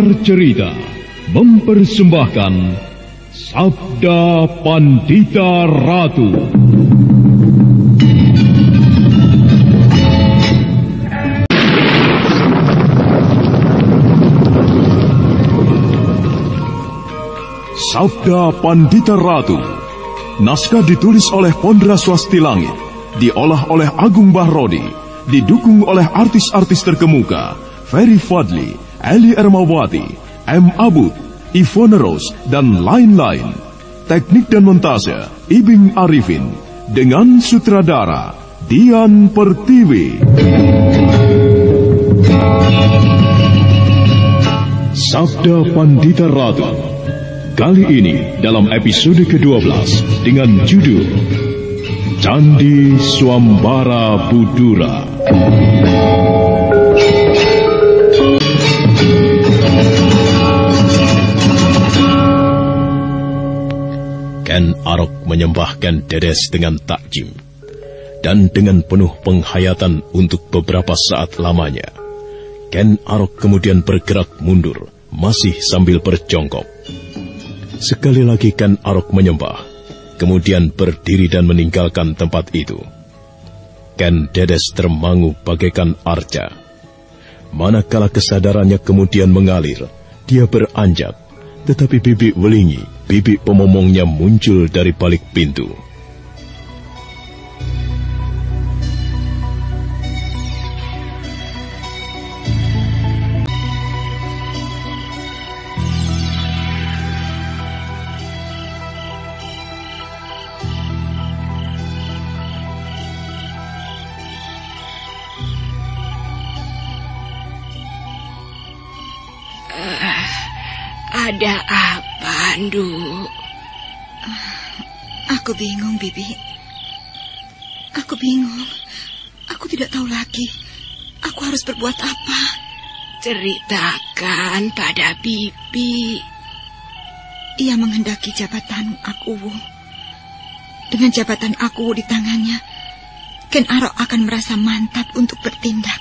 Sanggar Cerita mempersembahkan Sabda Pandita Ratu. Sabda Pandita Ratu. Naskah ditulis oleh Pondra Swasti Langit, diolah oleh Agung Bahrodi, didukung oleh artis-artis terkemuka Ferry Fadli, Eli Ermawati, M. Abud, Ivone Rose, dan lain-lain. Teknik dan montase Ibing Arifin, dengan sutradara Dian Pertiwi. Sabda Pandita Ratu. Kali ini dalam episode ke-12 dengan judul Candi Swambara Budura. Ken Arok menyembahkan Dedes dengan takjim, dan dengan penuh penghayatan untuk beberapa saat lamanya. Ken Arok kemudian bergerak mundur, masih sambil berjongkok. Sekali lagi Ken Arok menyembah, kemudian berdiri dan meninggalkan tempat itu. Ken Dedes termangu bagaikan arca. Manakala kesadarannya kemudian mengalir, dia beranjak, tetapi Bibi Welingi, bibi pemomongnya, muncul dari balik pintu. Ada apa, Nduk? Aku bingung, Bibi. Aku bingung. Aku tidak tahu lagi. Aku harus berbuat apa? Ceritakan pada Bibi. Ia menghendaki jabatan Akuwu. Dengan jabatan Akuwu di tangannya, Ken Arok akan merasa mantap untuk bertindak,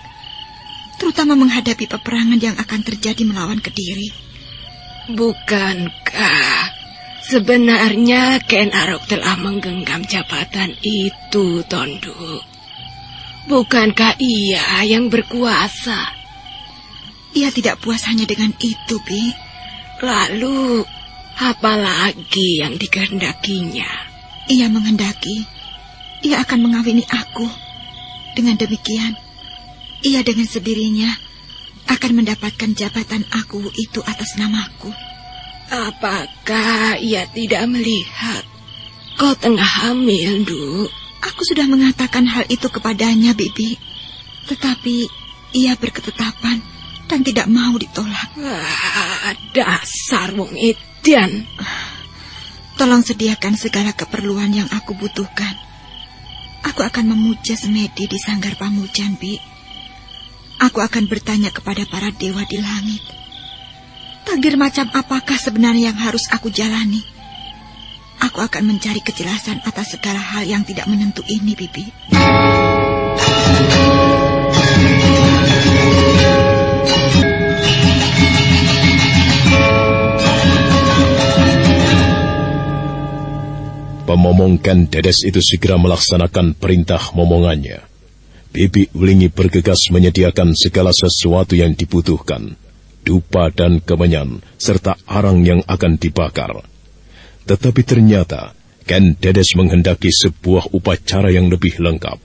terutama menghadapi peperangan yang akan terjadi melawan Kediri. Bukankah sebenarnya Ken Arok telah menggenggam jabatan itu, Tonduk? Bukankah ia yang berkuasa? Ia tidak puas hanya dengan itu, Bi. Lalu, apa lagi yang dikehendakinya? Ia menghendaki ia akan mengawini aku. Dengan demikian, ia dengan sendirinya akan mendapatkan jabatan aku itu atas namaku. Apakah ia tidak melihat kau tengah hamil, Nduk? Aku sudah mengatakan hal itu kepadanya, Bibi. Tetapi ia berketetapan dan tidak mau ditolak. Dasar wong edan. Tolong sediakan segala keperluan yang aku butuhkan. Aku akan memuja semedi di Sanggar Pamujan, Bi. Aku akan bertanya kepada para dewa di langit. Takdir macam apakah sebenarnya yang harus aku jalani? Aku akan mencari kejelasan atas segala hal yang tidak menentu ini, Bibi. Pemomong Ken Dedes itu segera melaksanakan perintah momongannya. Bibi Welingi bergegas menyediakan segala sesuatu yang dibutuhkan, dupa dan kemenyan, serta arang yang akan dibakar. Tetapi ternyata, Ken Dedes menghendaki sebuah upacara yang lebih lengkap.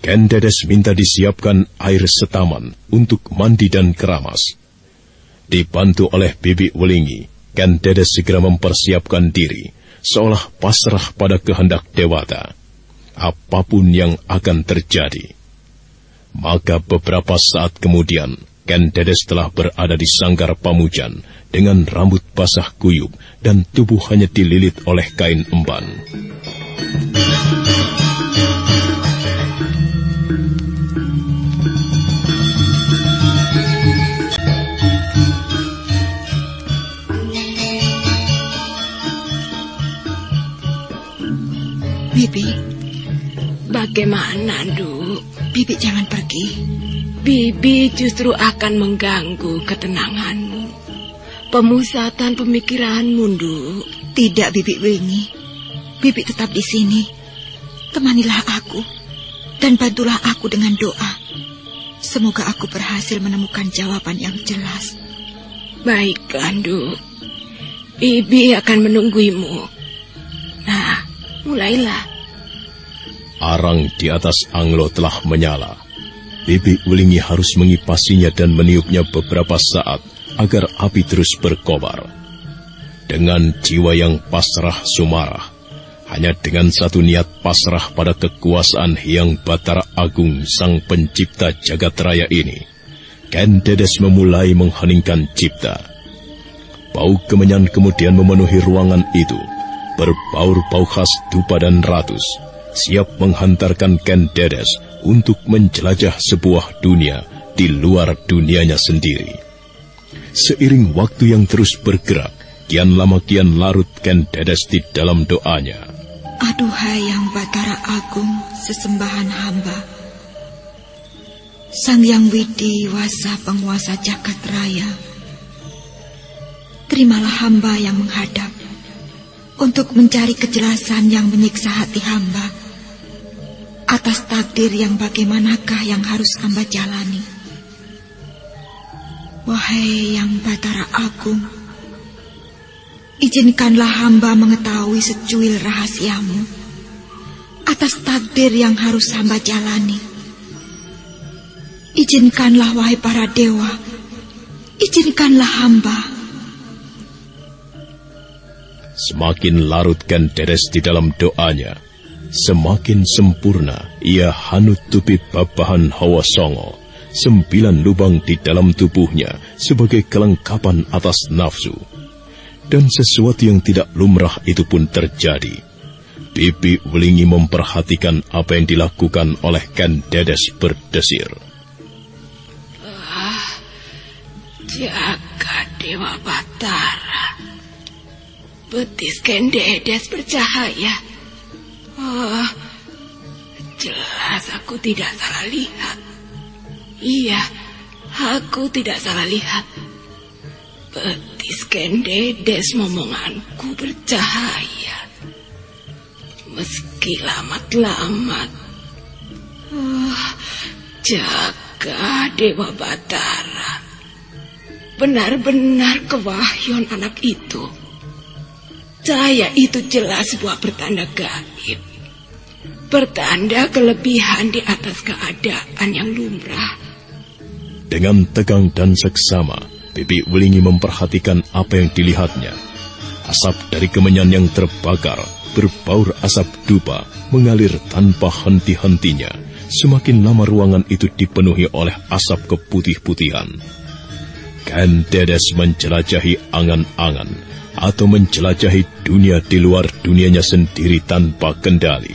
Ken Dedes minta disiapkan air setaman untuk mandi dan keramas. Dibantu oleh Bibi Welingi, Ken Dedes segera mempersiapkan diri, seolah pasrah pada kehendak dewata, apapun yang akan terjadi. Maka beberapa saat kemudian, Ken Dedes telah berada di Sanggar Pamujan dengan rambut basah kuyup dan tubuh hanya dililit oleh kain emban. Bibi, bagaimana, Nduk? Bibi jangan pergi. Bibi justru akan mengganggu ketenanganmu, pemusatan pemikiranmu, Nduk. Tidak, Bibi Wingi. Bibi tetap di sini. Temanilah aku dan bantulah aku dengan doa. Semoga aku berhasil menemukan jawaban yang jelas. Baiklah, Nduk. Bibi akan menungguimu. Nah, mulailah. Arang di atas Anglo telah menyala. Bibi Wulingi harus mengipasinya dan meniupnya beberapa saat agar api terus berkobar. Dengan jiwa yang pasrah sumarah, hanya dengan satu niat pasrah pada kekuasaan Hyang Batara Agung sang pencipta jagat raya ini, Ken Dedes memulai mengheningkan cipta. Bau kemenyan kemudian memenuhi ruangan itu, berbaur-bau khas dupa dan ratus, siap menghantarkan Ken Dedes untuk menjelajah sebuah dunia di luar dunianya sendiri. Seiring waktu yang terus bergerak, kian lama kian larut Ken Dedes di dalam doanya. Aduhai Yang Batara Agung, sesembahan hamba. Sang Yang Widi Wasa penguasa jagat raya, terimalah hamba yang menghadap untuk mencari kejelasan yang menyiksa hati hamba atas takdir yang bagaimanakah yang harus hamba jalani. Wahai Yang Batara Agung, izinkanlah hamba mengetahui secuil rahasiamu atas takdir yang harus hamba jalani. Izinkanlah wahai para dewa, izinkanlah hamba. Semakin larut Ken Dedes di dalam doanya, semakin sempurna ia hanutupi babahan Hawa Songo, 9 lubang di dalam tubuhnya sebagai kelengkapan atas nafsu. Dan sesuatu yang tidak lumrah itu pun terjadi. Bibi Wulingi memperhatikan apa yang dilakukan oleh Ken Dedes berdesir. Jagat Dewa Batara, betis Ken Dedes bercahaya. Jelas aku tidak salah lihat. Iya, aku tidak salah lihat. Betis Ken Dedes momonganku bercahaya. Meski lamat-lamat. Jaga Dewa Batara, benar-benar kewahyuan anak itu. Cahaya itu jelas sebuah pertanda gaib, pertanda kelebihan di atas keadaan yang lumrah. Dengan tegang dan seksama, Bibi Wulingi memperhatikan apa yang dilihatnya. Asap dari kemenyan yang terbakar, berbaur asap dupa, mengalir tanpa henti-hentinya. Semakin lama ruangan itu dipenuhi oleh asap keputih-putihan. Ken Dedes menjelajahi angan-angan atau menjelajahi dunia di luar dunianya sendiri tanpa kendali.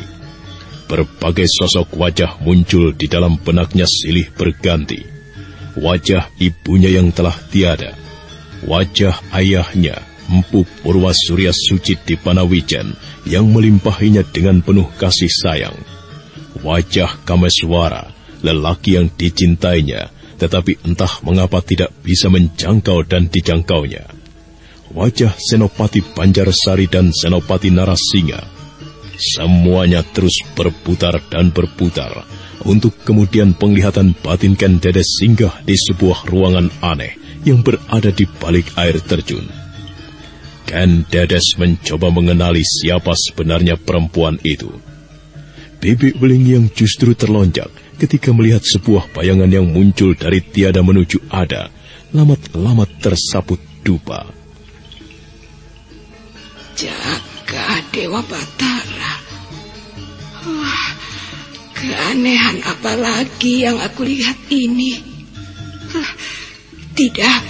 Berbagai sosok wajah muncul di dalam benaknya silih berganti. Wajah ibunya yang telah tiada, wajah ayahnya Empu Purwa Surya Suci di Panawijen yang melimpahinya dengan penuh kasih sayang, wajah Kameswara, lelaki yang dicintainya tetapi entah mengapa tidak bisa menjangkau dan dijangkaunya, wajah Senopati Banjarsari dan Senopati Narasingha. Semuanya terus berputar dan berputar, untuk kemudian penglihatan batin Ken Dedes singgah di sebuah ruangan aneh yang berada di balik air terjun. Ken Dedes mencoba mengenali siapa sebenarnya perempuan itu. Bibi Wulingi yang justru terlonjak ketika melihat sebuah bayangan yang muncul dari tiada menuju ada, lamat-lamat tersaput dupa. Jaga Dewa Batara. Keanehan apa lagi yang aku lihat ini? Tidak,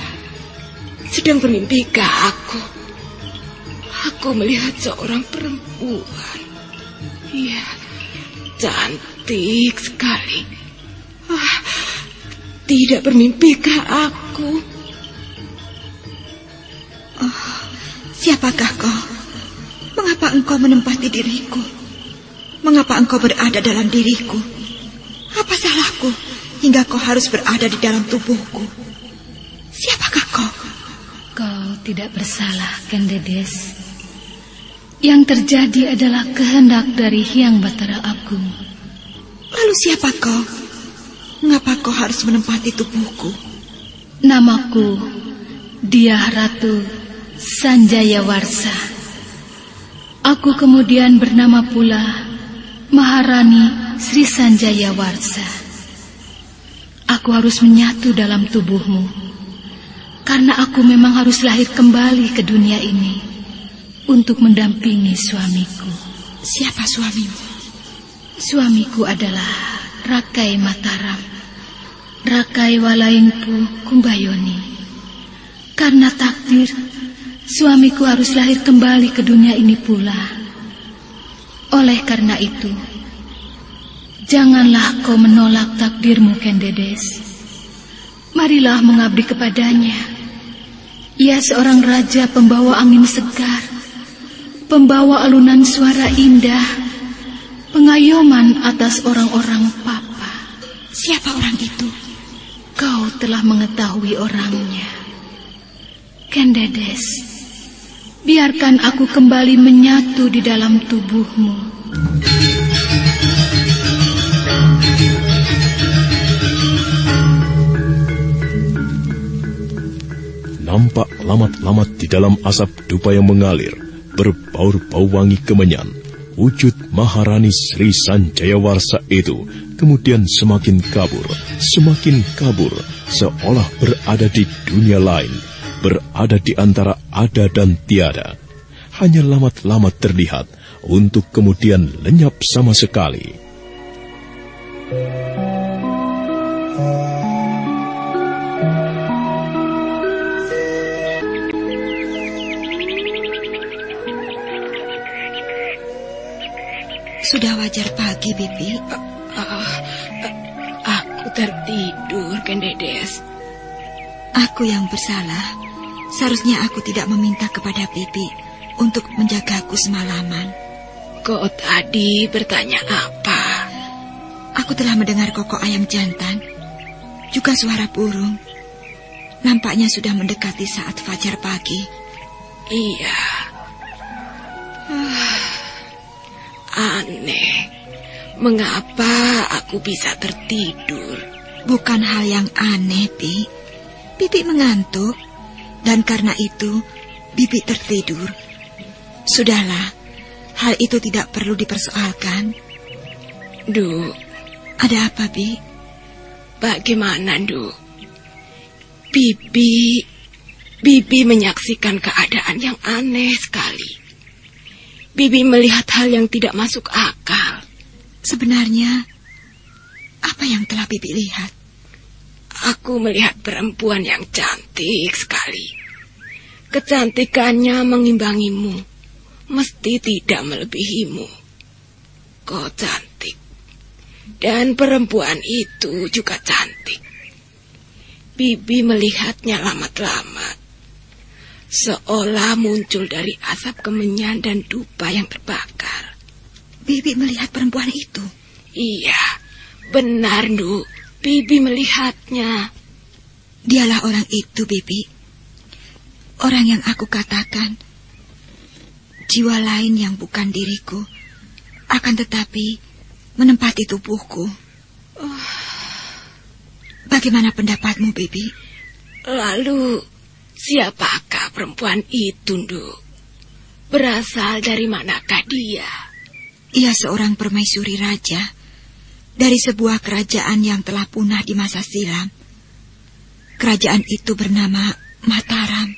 sedang bermimpikah aku? Aku melihat seorang perempuan. Iya, cantik sekali. Tidak bermimpikah aku? Siapakah kau? Mengapa engkau menempati diriku? Mengapa engkau berada dalam diriku? Apa salahku? hingga kau harus berada di dalam tubuhku? Siapakah kau? Kau tidak bersalah, Kendedes. Yang terjadi adalah kehendak dari Hyang Batara Agung. Lalu siapa kau? Mengapa kau harus menempati tubuhku? Namaku Diah Ratu Sanjaya Warsa. Aku kemudian bernama pula Maharani Sri Sanjaya Warsa. Aku harus menyatu dalam tubuhmu, karena aku memang harus lahir kembali ke dunia ini untuk mendampingi suamiku. Siapa suamimu? Suamiku adalah Rakai Mataram, Rakai Walaingpu Kumbayoni. Karena takdir, suamiku harus lahir kembali ke dunia ini pula. Oleh karena itu, janganlah kau menolak takdirmu, Kendedes. Marilah mengabdi kepadanya. Ia seorang raja pembawa angin segar, pembawa alunan suara indah, pengayoman atas orang-orang papa. Siapa orang itu? Kau telah mengetahui orangnya. Kendedes, biarkan aku kembali menyatu di dalam tubuhmu. Nampak lamat-lamat di dalam asap dupa yang mengalir, berbaur-bau wangi kemenyan. Wujud Maharani Sri Sanjaya Warsa itu kemudian semakin kabur, seolah berada di dunia lain, berada di antara ada dan tiada. Hanya lamat-lamat terlihat untuk kemudian lenyap sama sekali. Sudah wajar pagi, Bibi. Aku tertidur, Kendedes. Aku yang bersalah. Seharusnya aku tidak meminta kepada Bibi untuk menjagaku semalaman. Kau tadi bertanya apa? Aku telah mendengar kokok ayam jantan, juga suara burung. Nampaknya sudah mendekati saat fajar pagi. Iya. Aneh, mengapa aku bisa tertidur? Bukan hal yang aneh, Bi. Bibi mengantuk, dan karena itu Bibi tertidur. Sudahlah, hal itu tidak perlu dipersoalkan. Duk, ada apa, Bi? Bagaimana, Duk? Bibi menyaksikan keadaan yang aneh sekali. Bibi melihat hal yang tidak masuk akal. Sebenarnya, apa yang telah Bibi lihat? Aku melihat perempuan yang cantik sekali. Kecantikannya mengimbangimu, mesti tidak melebihimu. Kau cantik. Dan perempuan itu juga cantik. Bibi melihatnya lamat-lamat, seolah muncul dari asap kemenyan dan dupa yang terbakar. Bibi melihat perempuan itu? Iya, benar, Nduk. Bibi melihatnya. Dialah orang itu, Bibi. Orang yang aku katakan, jiwa lain yang bukan diriku, akan tetapi menempati tubuhku. Bagaimana pendapatmu, Bibi? Lalu, siapakah perempuan itu, Nduk? Berasal dari manakah dia? Ia seorang permaisuri raja dari sebuah kerajaan yang telah punah di masa silam. Kerajaan itu bernama Mataram.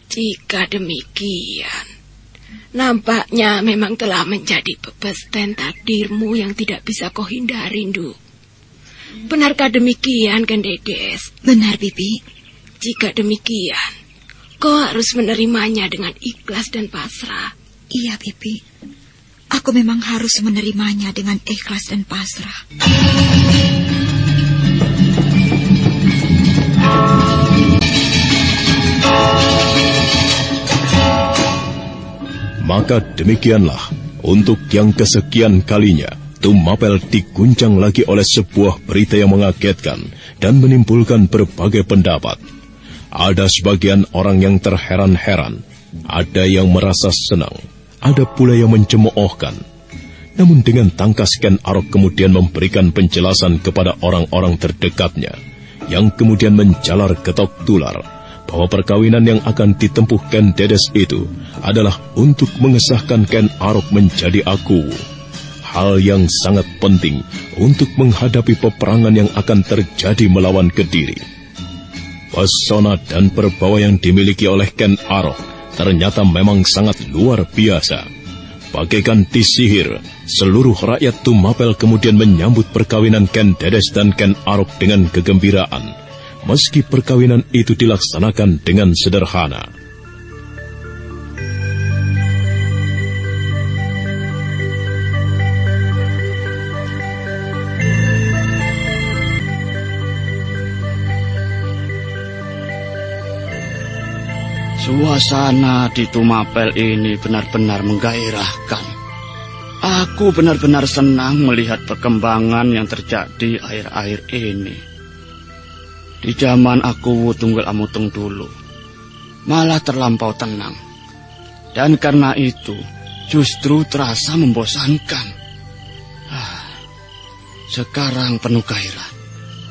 Jika demikian, nampaknya memang telah menjadi bebesten takdirmu yang tidak bisa kau hindari, Nduk. Benarkah demikian, Kendedes? Benar, Bibi. Jika demikian, kau harus menerimanya dengan ikhlas dan pasrah. Iya, Bibi. Aku memang harus menerimanya dengan ikhlas dan pasrah. Maka demikianlah, untuk yang kesekian kalinya, Tumapel diguncang lagi oleh sebuah berita yang mengagetkan dan menimbulkan berbagai pendapat. Ada sebagian orang yang terheran-heran, ada yang merasa senang, ada pula yang mencemoohkan. Namun dengan tangkas Ken Arok kemudian memberikan penjelasan kepada orang-orang terdekatnya, yang kemudian menjalar getok tular, bahwa perkawinan yang akan ditempuh Ken Dedes itu adalah untuk mengesahkan Ken Arok menjadi Akuwu. Hal yang sangat penting untuk menghadapi peperangan yang akan terjadi melawan Kediri. Pesona dan perbawa yang dimiliki oleh Ken Arok ternyata memang sangat luar biasa. Bagaikan disihir, seluruh rakyat Tumapel kemudian menyambut perkawinan Ken Dedes dan Ken Arok dengan kegembiraan, meski perkawinan itu dilaksanakan dengan sederhana. Suasana di Tumapel ini benar-benar menggairahkan. Aku benar-benar senang melihat perkembangan yang terjadi akhir-akhir ini. Di zaman Akuwu Tunggal Amutung dulu, malah terlampau tenang. Dan karena itu, justru terasa membosankan. Sekarang penuh gairah,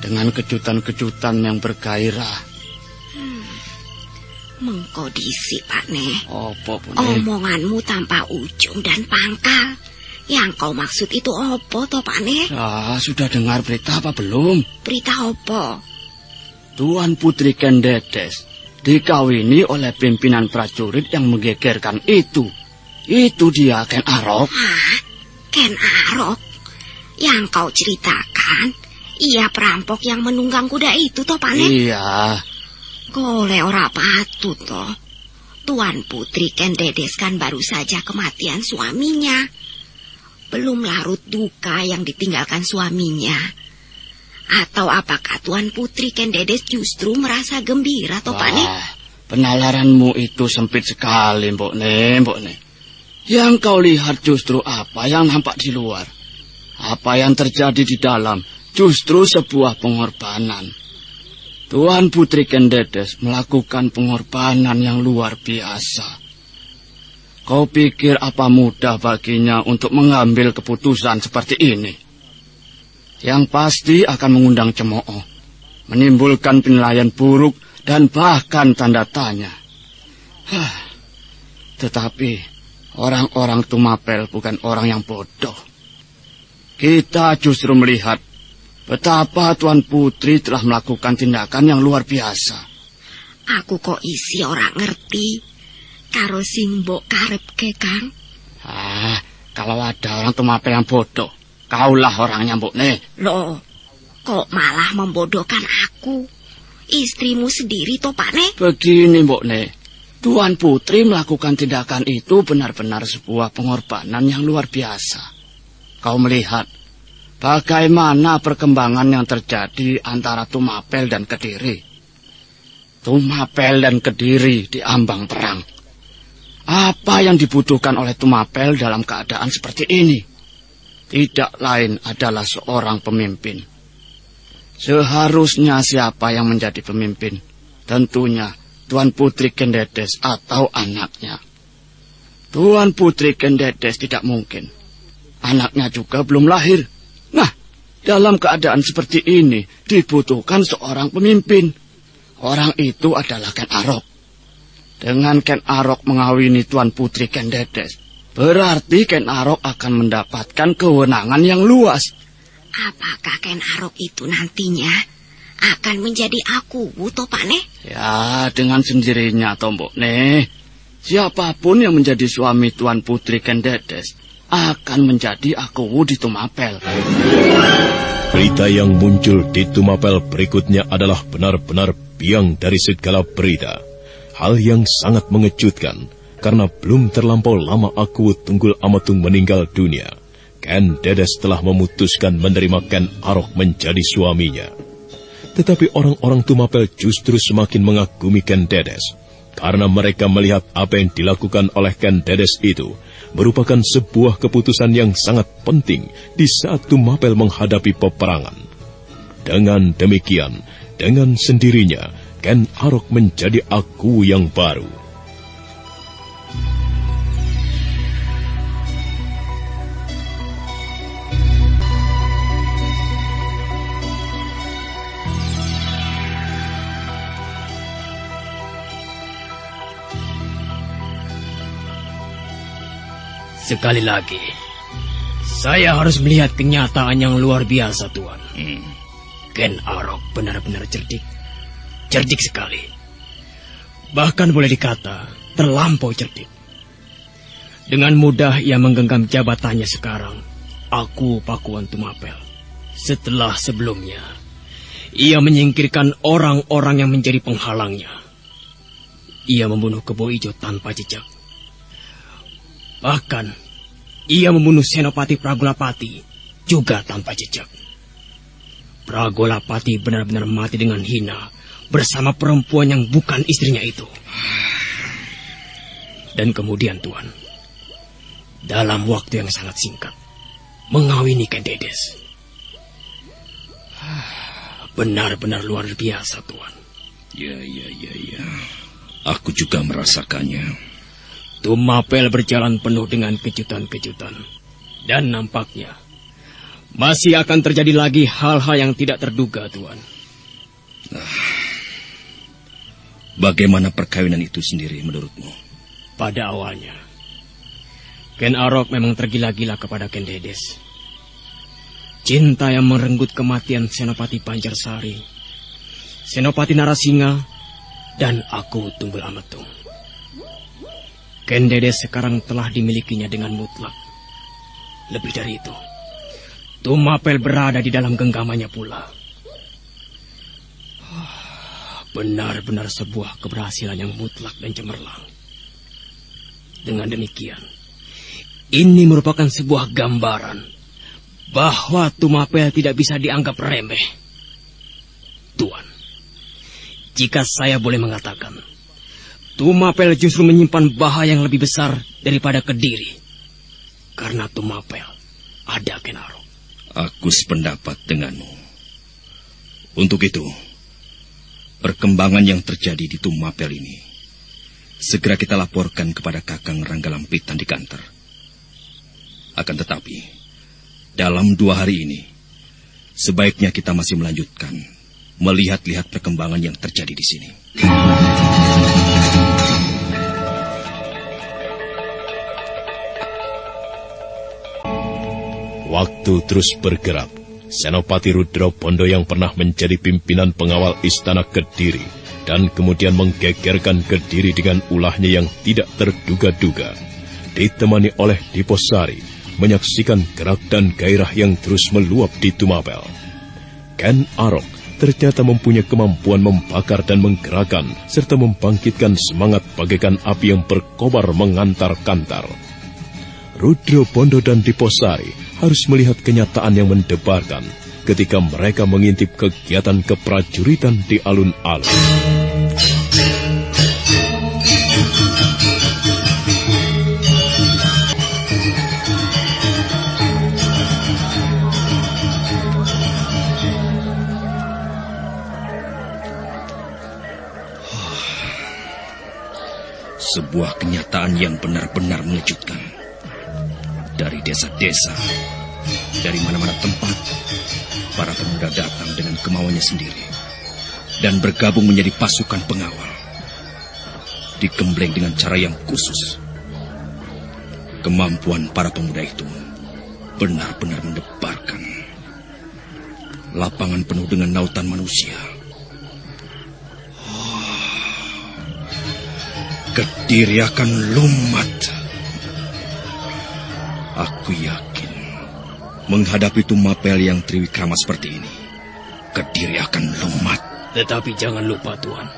dengan kejutan-kejutan yang bergairah. Mengkodisi, Pak Ne. Apa, Bu Ne? Omonganmu tanpa ujung dan pangkal. Yang kau maksud itu apa, toh, Pak Ne? Sudah dengar berita apa belum? Berita apa? Tuan Putri Ken Dedes dikawini oleh pimpinan prajurit yang menggegerkan itu. Itu dia, Ken Arok. Ken Arok? Yang kau ceritakan, ia perampok yang menunggang kuda itu, toh, Pak Ne? Iya. Golek ora patut, toh. Tuan Putri Ken Dedes kan baru saja kematian suaminya. Belum larut duka yang ditinggalkan suaminya. Atau apakah Tuan Putri Ken Dedes justru merasa gembira, toh, Pak Ne? Penalaranmu itu sempit sekali, Mbok Ne. Yang kau lihat justru apa yang nampak di luar. Apa yang terjadi di dalam justru sebuah pengorbanan. Tuan Putri Ken Dedes melakukan pengorbanan yang luar biasa. Kau pikir apa mudah baginya untuk mengambil keputusan seperti ini? Yang pasti akan mengundang cemooh, menimbulkan penilaian buruk dan bahkan tanda tanya. Tetapi orang-orang Tumapel bukan orang yang bodoh. Kita justru melihat betapa Tuan Putri telah melakukan tindakan yang luar biasa. Aku kok isi orang ngerti karo sing mbok karepke, Kang. Kalau ada orang Tumapel yang bodoh, kaulah orangnya, Mbok Ne. Loh, kok malah membodohkan aku? Istrimu sendiri, toh, Pak Ne? Begini, Mbok Ne. Tuan Putri melakukan tindakan itu benar-benar sebuah pengorbanan yang luar biasa. Kau melihat bagaimana perkembangan yang terjadi antara Tumapel dan Kediri. Tumapel dan Kediri diambang perang. Apa yang dibutuhkan oleh Tumapel dalam keadaan seperti ini? Tidak lain adalah seorang pemimpin. Seharusnya siapa yang menjadi pemimpin? Tentunya Tuan Putri Ken Dedes atau anaknya. Tuan Putri Ken Dedes tidak mungkin. Anaknya juga belum lahir. Nah, dalam keadaan seperti ini dibutuhkan seorang pemimpin. Orang itu adalah Ken Arok. Dengan Ken Arok mengawini Tuan Putri Ken Dedes, berarti Ken Arok akan mendapatkan kewenangan yang luas. Apakah Ken Arok itu nantinya akan menjadi Akuwu, toh, Pak Ne? Ya, dengan sendirinya, toh, Mbok Ne. Siapapun yang menjadi suami Tuan Putri Ken Dedes akan menjadi Akuwu di Tumapel. Berita yang muncul di Tumapel berikutnya adalah benar-benar biang dari segala berita. Hal yang sangat mengejutkan, karena belum terlampau lama Akuwu Tunggul Ametung meninggal dunia, Ken Dedes telah memutuskan menerima Ken Arok menjadi suaminya. Tetapi orang-orang Tumapel justru semakin mengagumi Ken Dedes. karena mereka melihat apa yang dilakukan oleh Ken Dedes itu merupakan sebuah keputusan yang sangat penting di saat Tumapel menghadapi peperangan. Dengan demikian, dengan sendirinya, Ken Arok menjadi aku yang baru. Sekali lagi, saya harus melihat kenyataan yang luar biasa, Tuan. Ken Arok benar-benar cerdik. Cerdik sekali. Bahkan boleh dikata terlampau cerdik. Dengan mudah ia menggenggam jabatannya sekarang, aku Pakuan Tumapel. Setelah sebelumnya, ia menyingkirkan orang-orang yang menjadi penghalangnya. Ia membunuh Kebo Ijo tanpa jejak. Bahkan, ia membunuh Senopati Pragolapati juga tanpa jejak. Pragolapati benar-benar mati dengan hina bersama perempuan yang bukan istrinya itu. Dan kemudian, Tuan, dalam waktu yang sangat singkat, mengawini Ken Dedes. Benar-benar luar biasa, Tuan. Ya. Aku juga merasakannya. Tumapel berjalan penuh dengan kejutan-kejutan. Dan nampaknya masih akan terjadi lagi hal-hal yang tidak terduga, Tuan. Bagaimana perkawinan itu sendiri menurutmu? Pada awalnya, Ken Arok memang tergila-gila kepada Ken Dedes. Cinta yang merenggut kematian Senopati Banjarsari, Senopati Narasinga, dan aku Tunggul Ametung. Ken Dedes sekarang telah dimilikinya dengan mutlak. Lebih dari itu, Tumapel berada di dalam genggamannya pula. Benar-benar sebuah keberhasilan yang mutlak dan cemerlang. Dengan demikian, ini merupakan sebuah gambaran bahwa Tumapel tidak bisa dianggap remeh. Tuan, jika saya boleh mengatakan, Tumapel justru menyimpan bahaya yang lebih besar daripada Kediri. Karena Tumapel ada Ken Arok. Aku sependapat denganmu. Untuk itu, perkembangan yang terjadi di Tumapel ini segera kita laporkan kepada Kakang Ranggalampitan di Kanter. Akan tetapi, dalam 2 hari ini, sebaiknya kita masih melanjutkan melihat-lihat perkembangan yang terjadi di sini. Waktu terus bergerak. Senopati Rudra Bondo yang pernah menjadi pimpinan pengawal istana Kediri dan kemudian menggegerkan Kediri dengan ulahnya yang tidak terduga-duga, ditemani oleh Diposari, menyaksikan gerak dan gairah yang terus meluap di Tumapel. Ken Arok ternyata mempunyai kemampuan membakar dan menggerakkan serta membangkitkan semangat bagaikan api yang berkobar mengantar kantar. Rudra Bondo dan Diposari harus melihat kenyataan yang mendebarkan ketika mereka mengintip kegiatan keprajuritan di alun-alun. Sebuah kenyataan yang benar-benar mengejutkan. Dari desa-desa, dari mana-mana tempat, para pemuda datang dengan kemauannya sendiri dan bergabung menjadi pasukan pengawal. Digembleng dengan cara yang khusus. Kemampuan para pemuda itu benar-benar mendebarkan. Lapangan penuh dengan nautan manusia. Kediri akan lumat. Aku yakin menghadapi Tumapel yang triwikrama seperti ini, Kediri akan lumat. Tetapi jangan lupa, Tuan,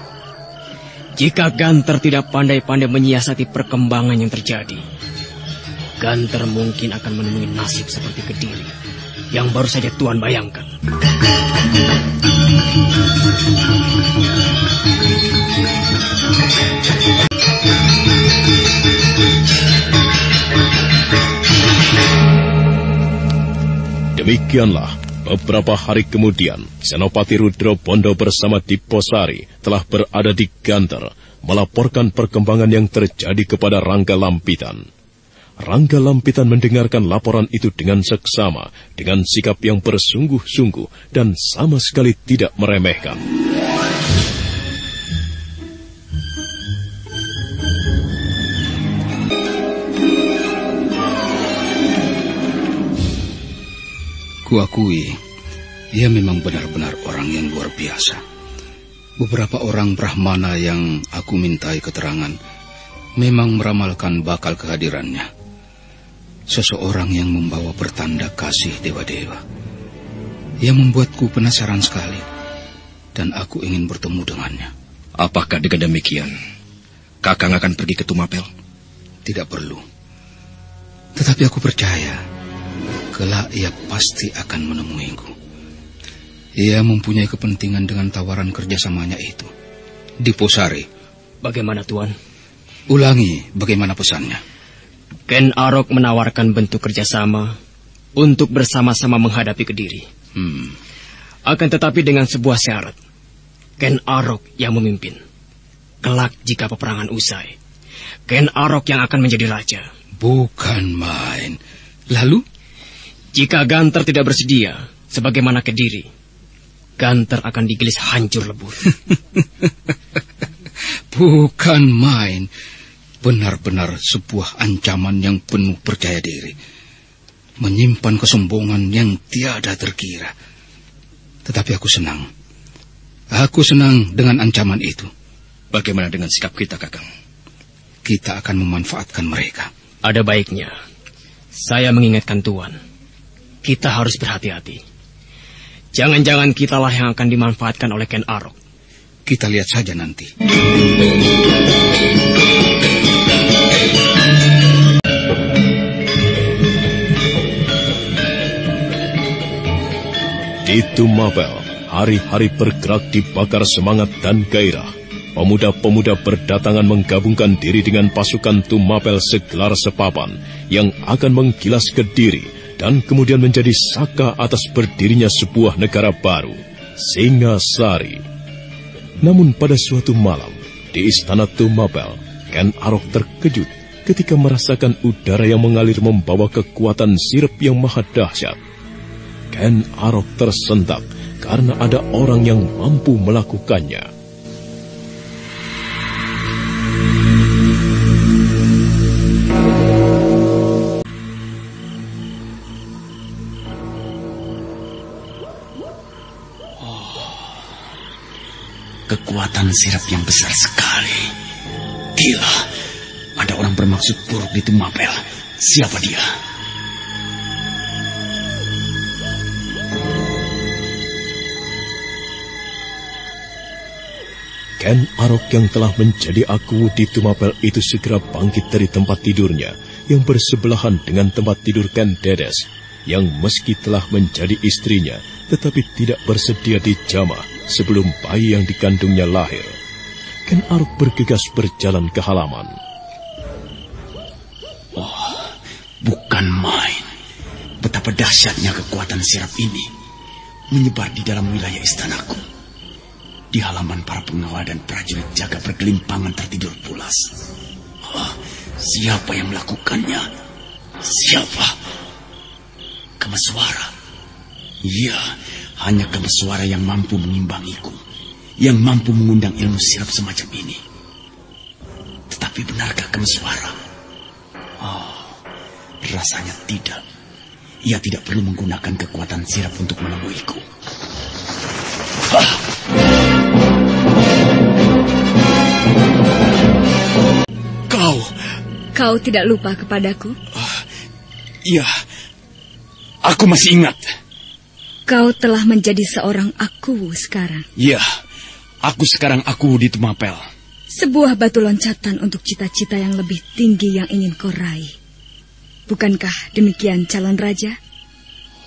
jika Ganter tidak pandai-pandai menyiasati perkembangan yang terjadi, Ganter mungkin akan menemui nasib seperti Kediri. yang baru saja Tuan bayangkan. Demikianlah, beberapa hari kemudian, Senopati Rudro Bondo bersama Diposari telah berada di Ganter, melaporkan perkembangan yang terjadi kepada Rangga Lampitan. Rangga Lampitan mendengarkan laporan itu dengan seksama, dengan sikap yang bersungguh-sungguh dan sama sekali tidak meremehkan. Kuakui, ia memang benar-benar orang yang luar biasa. Beberapa orang Brahmana yang aku mintai keterangan memang meramalkan bakal kehadirannya. Seseorang yang membawa pertanda kasih dewa-dewa. Ia membuatku penasaran sekali, dan aku ingin bertemu dengannya. Apakah dengan demikian, Kakang akan pergi ke Tumapel? Tidak perlu. Tetapi aku percaya, kelak ia pasti akan menemuiku. Ia mempunyai kepentingan dengan tawaran kerjasamanya itu. Diposari. Bagaimana, Tuan? Ulangi bagaimana pesannya. Ken Arok menawarkan bentuk kerjasama untuk bersama-sama menghadapi Kediri. Akan tetapi dengan sebuah syarat. Ken Arok yang memimpin. Kelak jika peperangan usai, Ken Arok yang akan menjadi raja. Bukan main. Lalu? Jika Ganter tidak bersedia, sebagaimana Kediri, Ganter akan digilis hancur lebur. Bukan main. Benar-benar sebuah ancaman yang penuh percaya diri. Menyimpan kesombongan yang tiada terkira. Tetapi aku senang. Aku senang dengan ancaman itu. Bagaimana dengan sikap kita, Kakang? Kita akan memanfaatkan mereka. Ada baiknya saya mengingatkan Tuan, kita harus berhati-hati. Jangan-jangan kitalah yang akan dimanfaatkan oleh Ken Arok. Kita lihat saja nanti. Di Tumapel, hari-hari bergerak dibakar semangat dan gairah. Pemuda-pemuda berdatangan menggabungkan diri dengan pasukan Tumapel segelar sepapan yang akan menggilas Kediri dan kemudian menjadi saka atas berdirinya sebuah negara baru, Singasari. Namun pada suatu malam, di istana Tumapel, Ken Arok terkejut ketika merasakan udara yang mengalir membawa kekuatan sirep yang maha dahsyat. Ken Arok tersentak karena ada orang yang mampu melakukannya. Kekuatan sirap yang besar sekali. Gila, ada orang bermaksud buruk di Tumapel. Siapa dia? Ken Arok yang telah menjadi aku di Tumapel itu segera bangkit dari tempat tidurnya yang bersebelahan dengan tempat tidur Ken Dedes, yang meski telah menjadi istrinya tetapi tidak bersedia dijamah sebelum bayi yang dikandungnya lahir. Ken Arok bergegas berjalan ke halaman. Oh, bukan main. Betapa dahsyatnya kekuatan sirap ini menyebar di dalam wilayah istanaku. Di halaman para pengawal dan prajurit jaga bergelimpangan tertidur pulas. Oh, siapa yang melakukannya? Siapa? Kameswara. Iya, hanya Kameswara yang mampu mengimbangiku, yang mampu mengundang ilmu sirap semacam ini. Tetapi benarkah Kameswara? Oh, rasanya tidak. Ia tidak perlu menggunakan kekuatan sirap untuk menemuiku. Kau tidak lupa kepadaku? Iya, aku masih ingat. Kau telah menjadi seorang aku sekarang. Iya, aku sekarang aku di Tumapel. Sebuah batu loncatan untuk cita-cita yang lebih tinggi yang ingin kau raih. Bukankah demikian calon raja?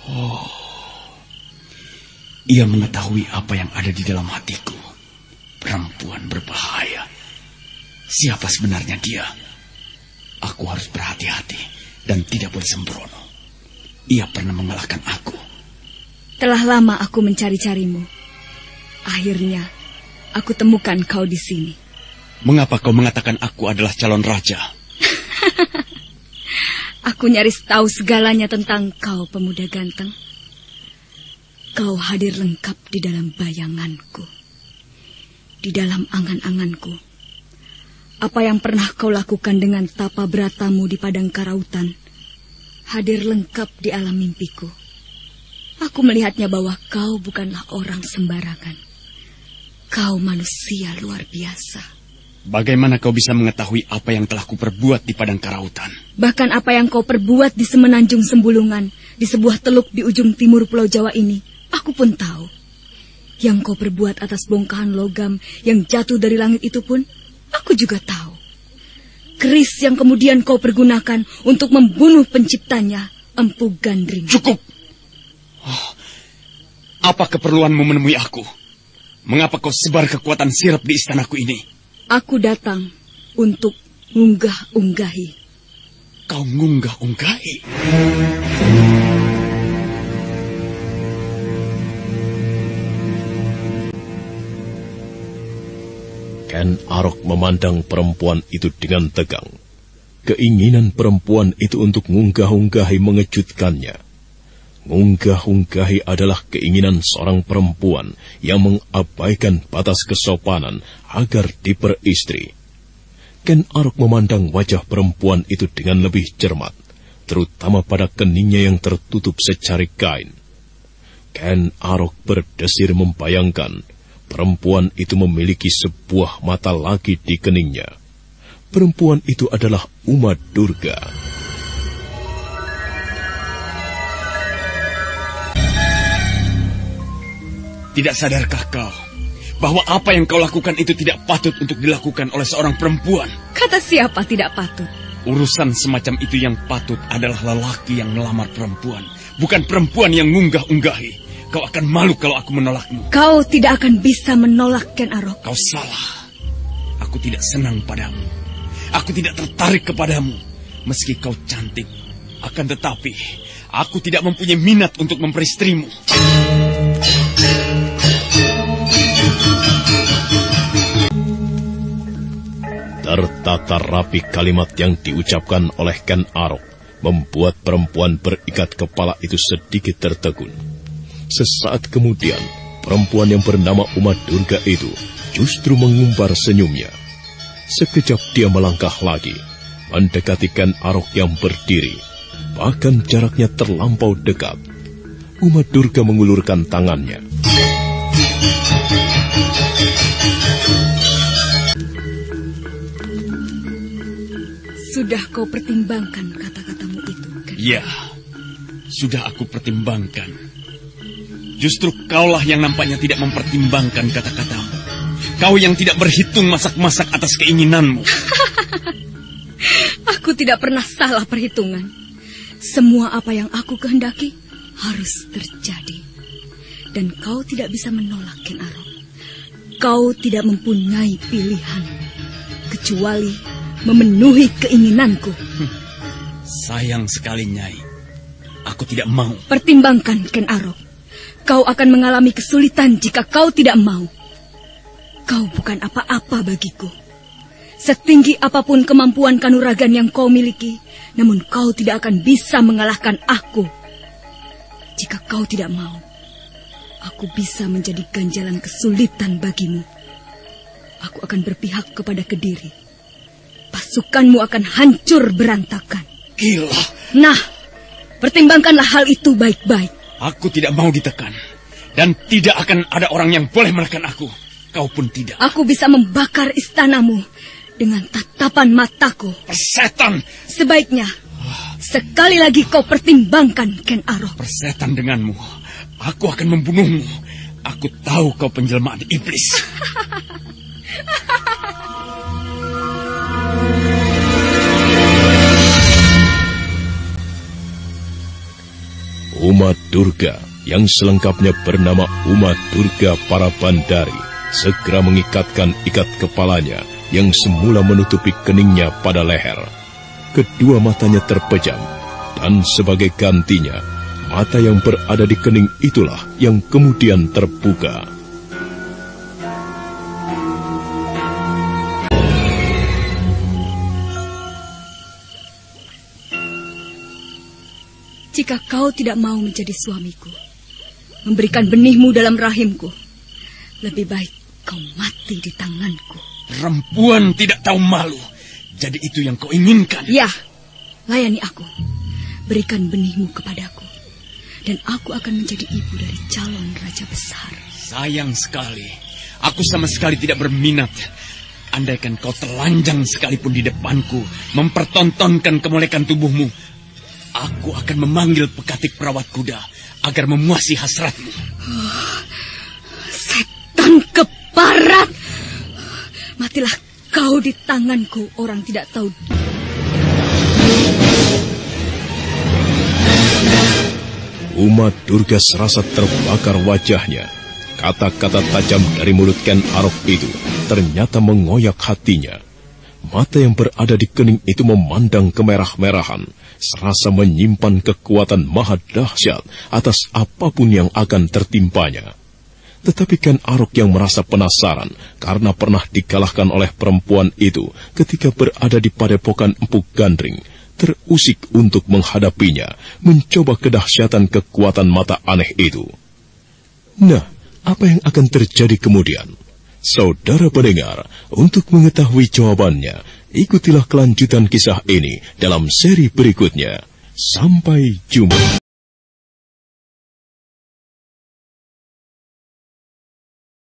Oh, ia mengetahui apa yang ada di dalam hatiku. Perempuan berbahaya. Siapa sebenarnya dia? Aku harus berhati-hati dan tidak boleh sembrono. Ia pernah mengalahkan aku. Telah lama aku mencari-carimu. Akhirnya, aku temukan kau di sini. Mengapa kau mengatakan aku adalah calon raja? Aku nyaris tahu segalanya tentang kau, pemuda ganteng. Kau hadir lengkap di dalam bayanganku. Di dalam angan-anganku. Apa yang pernah kau lakukan dengan tapa beratamu di padang karautan, hadir lengkap di alam mimpiku. Aku melihatnya bahwa kau bukanlah orang sembarangan. Kau manusia luar biasa. Bagaimana kau bisa mengetahui apa yang telah kuperbuat di padang karautan? Bahkan apa yang kau perbuat di semenanjung Sembulungan, di sebuah teluk di ujung timur Pulau Jawa ini, aku pun tahu. Yang kau perbuat atas bongkahan logam yang jatuh dari langit itu pun, aku juga tahu. Keris yang kemudian kau pergunakan untuk membunuh penciptanya, Empu Gandring. Cukup! Oh, apa keperluanmu menemui aku? Mengapa kau sebar kekuatan sirap di istanaku ini? Aku datang untuk ngunggah-unggahi. Kau ngunggah-unggahi? Ken Arok memandang perempuan itu dengan tegang. Keinginan perempuan itu untuk ngunggah-unggahi mengejutkannya. Ngunggah-unggahi adalah keinginan seorang perempuan yang mengabaikan batas kesopanan agar diperistri. Ken Arok memandang wajah perempuan itu dengan lebih cermat, terutama pada keningnya yang tertutup secari kain. Ken Arok berdesir membayangkan perempuan itu memiliki sebuah mata lagi di keningnya. Perempuan itu adalah Uma Durga. Tidak sadarkah kau bahwa apa yang kau lakukan itu tidak patut untuk dilakukan oleh seorang perempuan? Kata siapa tidak patut? Urusan semacam itu yang patut adalah lelaki yang melamar perempuan, bukan perempuan yang ngunggah-unggahi. Kau akan malu kalau aku menolakmu. Kau tidak akan bisa menolak, Ken Arok. Kau salah. Aku tidak senang padamu. Aku tidak tertarik kepadamu. Meski kau cantik, akan tetapi aku tidak mempunyai minat untuk memperistrimu. Tertata rapi kalimat yang diucapkan oleh Ken Arok membuat perempuan berikat kepala itu sedikit tertegun. Sesaat kemudian, perempuan yang bernama Uma Durga itu justru mengumbar senyumnya. Sekejap dia melangkah lagi, mendekati Ken Arok yang berdiri, bahkan jaraknya terlampau dekat. Uma Durga mengulurkan tangannya. Sudah kau pertimbangkan kata-katamu itu, kan? Ya, sudah aku pertimbangkan. Justru kaulah yang nampaknya tidak mempertimbangkan kata-katamu. Kau yang tidak berhitung masak-masak atas keinginanmu. Aku tidak pernah salah perhitungan. Semua apa yang aku kehendaki harus terjadi. Dan kau tidak bisa menolak, Ken Arok. Kau tidak mempunyai pilihan kecuali memenuhi keinginanku. Sayang sekali, Nyai. Aku tidak mau. Pertimbangkan, Ken Arok. Kau akan mengalami kesulitan jika kau tidak mau. Kau bukan apa-apa bagiku. Setinggi apapun kemampuan kanuragan yang kau miliki, namun kau tidak akan bisa mengalahkan aku. Jika kau tidak mau, aku bisa menjadi ganjalan kesulitan bagimu. Aku akan berpihak kepada Kediri. Pasukanmu akan hancur berantakan. Gila. Nah, pertimbangkanlah hal itu baik-baik. Aku tidak mau ditekan. Dan tidak akan ada orang yang boleh menekan aku. Kau pun tidak. Aku bisa membakar istanamu dengan tatapan mataku. Persetan. Sebaiknya, sekali lagi kau pertimbangkan, Ken Arok. Persetan denganmu. Aku akan membunuhmu. Aku tahu kau penjelmaan iblis. Uma Durga yang selengkapnya bernama Uma Durga Parabandari segera mengikatkan ikat kepalanya yang semula menutupi keningnya pada leher. Kedua matanya terpejam, dan sebagai gantinya, mata yang berada di kening itulah yang kemudian terbuka. Jika kau tidak mau menjadi suamiku, memberikan benihmu dalam rahimku, lebih baik kau mati di tanganku. Perempuan tidak tahu malu. Jadi itu yang kau inginkan? Ya, layani aku. Berikan benihmu kepadaku. Dan aku akan menjadi ibu dari calon raja besar. Sayang sekali. Aku sama sekali tidak berminat. Andaikan kau telanjang sekalipun di depanku, mempertontonkan kemolekan tubuhmu, aku akan memanggil pekatik perawat kuda agar memuasi hasratmu. Setan keparat! Matilah kau di tanganku, orang tidak tahu. Uma Durga serasa terbakar wajahnya. Kata-kata tajam dari mulut Ken Arok itu ternyata mengoyak hatinya. Mata yang berada di kening itu memandang kemerah-merahan, serasa menyimpan kekuatan maha dahsyat atas apapun yang akan tertimpanya. Tetapi Ken Arok yang merasa penasaran karena pernah dikalahkan oleh perempuan itu ketika berada di padepokan Empu Gandring, terusik untuk menghadapinya, mencoba kedahsyatan kekuatan mata aneh itu. Nah, apa yang akan terjadi kemudian? Saudara pendengar, untuk mengetahui jawabannya, ikutilah kelanjutan kisah ini dalam seri berikutnya. Sampai jumpa.